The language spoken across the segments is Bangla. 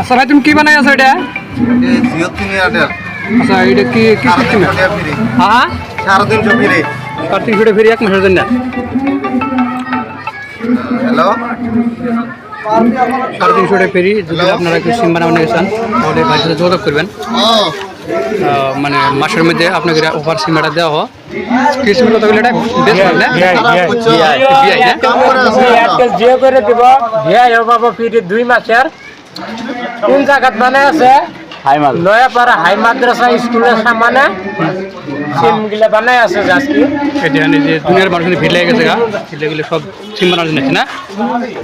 আচ্ছা ভাই তুমি কি বানাই আছো এটা? জিও তুমি এয়ারটেল আচ্ছা এটা কি কি সিস্টেম? হ্যাঁ 350 ফ্রি। কার্তিক ভিডিও ফ্রি এক মাসের জন্য। হ্যালো 350 টাকা ফ্রি। যদি আপনারা একটু সিম বানাবেন চান তাহলে ভাইয়ের সাথে যোগাযোগ করবেন। মানে মাসের মধ্যে আপনাকে অফার সিমটা দেওয়া হয়। কি সিম কত বলে এটা? বেশ ভালো না? এয়ারটেল জিও করে দিব। ভিআই বাবা ফ্রি 2 মাসের। কোন জায়গাত বানায় আছে? নয়াপাড়া হাই মাদ্রাসা স্কুলের সামনে সিমগুলো বানায় আছে জাস্কি। এটা মানে যে দুনিয়ার মানুষ ভিড় লেগে গেছে গা, এগুলো সব সিম বানানো যাচ্ছে না?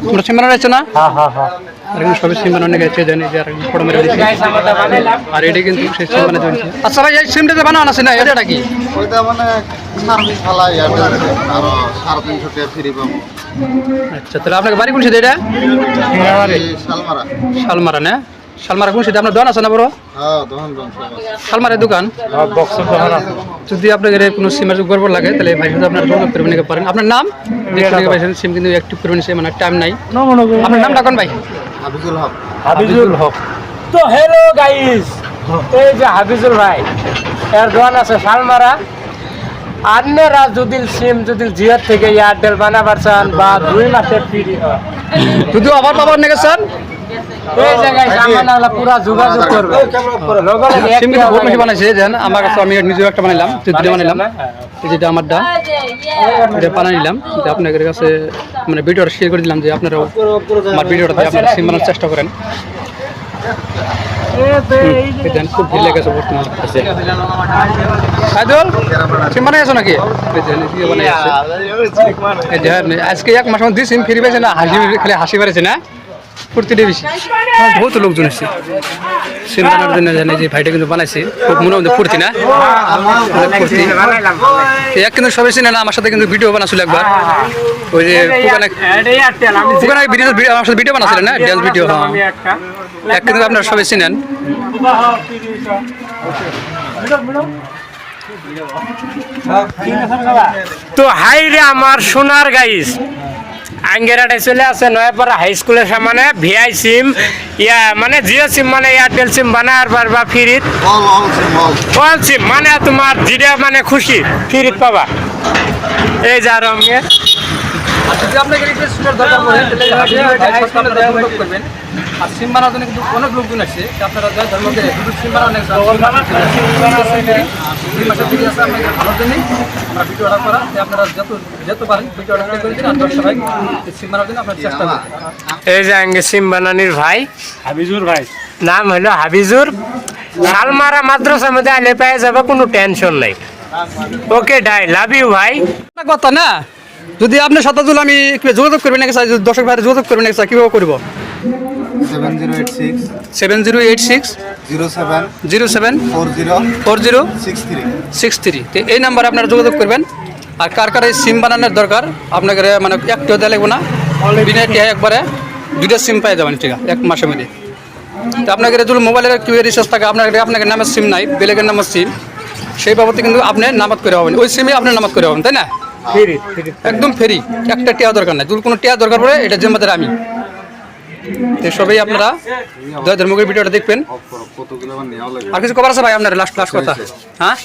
তোমরা সিম বানানো যাচ্ছে না? হ্যাঁ হ্যাঁ হ্যাঁ। আর এখন সবাই সিম বানানো গেছে জানি যে আর ফটো মেরে দিচ্ছে। আর এটা কিন্তু সেই সিম বানাতে হচ্ছে। আচ্ছা ভাই এই সিমটা যে বানানো আছে না এটা কি? ওইটা মানে সার্ভিস ভালো এয়ারটেল আর 350 টাকা ফ্রি পাবো। আচ্ছা তাহলে আপনাকে বাড়ি কোন সাইডে এটা? শালমারা। শালমারা না? শালমারা কোন সাইডে? আপনার দোকান আছে না বড়? হ্যাঁ দোকান শালমারের দোকান। বক্সের দোকান আছে। যদি আপনাদের কোনো সিমের গড়বড় লাগে তাহলে ভাই সাথে আপনার যোগাযোগ করবেন নিতে পারেন। আপনার নাম? সিম কিন্তু অ্যাক্টিভ করবেন সে মানে টাইম নাই। আপনার নামটা কোন ভাই? হাবিজুল হক। হাবিজুল হক। তো হ্যালো গাইস, এই যে হাবিজুল ভাই এর দোকান আছে শালমারা। আপনারা যদি সিম যদি জিওর থেকে এয়ারটেল বানাবার চান বা 2 মাসের ফ্রি যদি অফার পাবার নাকি স্যার এই জায়গায় সামানালা পুরা যোগাযোগ করবে। সিম কিন্তু বহুত বেশি বানাইছে জান। আমার কাছে আমি নিজেও একটা বানাইলাম, দুটো বানাইলাম। যেটা আমারটা এটা বানাই নিলাম। আপনাদের কাছে মানে ভিডিওটা শেয়ার করে দিলাম যে আপনারাও আমার ভিডিওটাতে আপনারা সিম বানানোর চেষ্টা করেন। খুব ভিড় লেগেছে বর্তমানে। সাইদুল সিম বানাই আছো নাকি? আজকে এক মাস দুই সিম ফ্রি পেয়েছে না? খালি হাসি বেড়েছে না? ফুর্তিটা বেশি। বহুত লোকজন এসেছে সিম বানানোর জন্য। জানি যে ভাইটা কিন্তু বানাইছে খুব মনে মধ্যে ফুর্তি না? ফুর্তি এক কিন্তু সবাই চিনে না। আমার সাথে কিন্তু ভিডিও বানাচ্ছিল একবার। ওই যে আমার সাথে ভিডিও বানাচ্ছিলেন না? Dance video. হ্যাঁ এক কিন্তু আপনারা সবাই চিনেন। তো হাই রে আমার সোনার গাইস, আঙ্গেরাটা চলে আছে নয়াপাড়া হাই স্কুলের সামনে। ভিআই সিম ইয়া মানে জিও সিম মানে এয়ারটেল সিম বানার পারবা ফ্রিত। অল সিম মানে তোমার যেটা মানে খুশি ফ্রিত পাবা। এই যা রঙে যদি আপনাকে সিমের দরকার পড়ে তাহলে করবেন। আর সিম বানানোর জন্য কিন্তু অনেক লোকজন আসছে। আপনারা যাই ধর্মকে সিম বানানো ভালোর জন্যই আমরা ভিডিও অর্ডার করা। আপনারা যত পারেন ভিডিও অর্ডার করে দিন। আর 10 ভাই সিম বানানোর জন্য আপনার চেষ্টা করবেন। এই যে আঙ্গে সিম বানানির ভাই হাবিজুর ভাই, নাম হলো হাবিজুর। শালমারা মাদ্রাসার মধ্যে আলে পেয়ে যাবে, কোনো টেনশন নাই। ওকে ডাই লাভ ইউ ভাই। কথা না যদি আপনার সাথে আমি যোগাযোগ করবেন নাকি দর্শক ভাইয়ের যোগাযোগ করবেন নাকি কীভাবে করবো? 7086 07 40 63। তো এই নাম্বারে আপনারা যোগাযোগ করবেন। আর কার কার এই সিম বানানোর দরকার আপনাকে মানে একটিও দেওয়া লাগবে না। বিনা টিয়া একবারে 2টা সিম পাই যাবেন ঠিক আছে এক মাসের মধ্যে। তো আপনাকে যদি মোবাইলের কিউ রিচার্জ থাকে আপনাকে নামের সিম নাই, বেলেগের নামের সিম, সেই বাবদে কিন্তু আপনি নামাজ করে হবেন। ওই সিমে আপনি নামাজ করে হবেন, তাই না? একদম ফ্রি, একটা টিয়া দরকার নাই। যদি কোনো টিয়া দরকার পড়ে এটা জিম্মাদার আমি। তো সবাই আপনারা ধর্মগুলির ভিডিওটা দেখবেন। আর কিছু খবর আছে ভাই আপনার? লাস্ট কথা। হ্যাঁ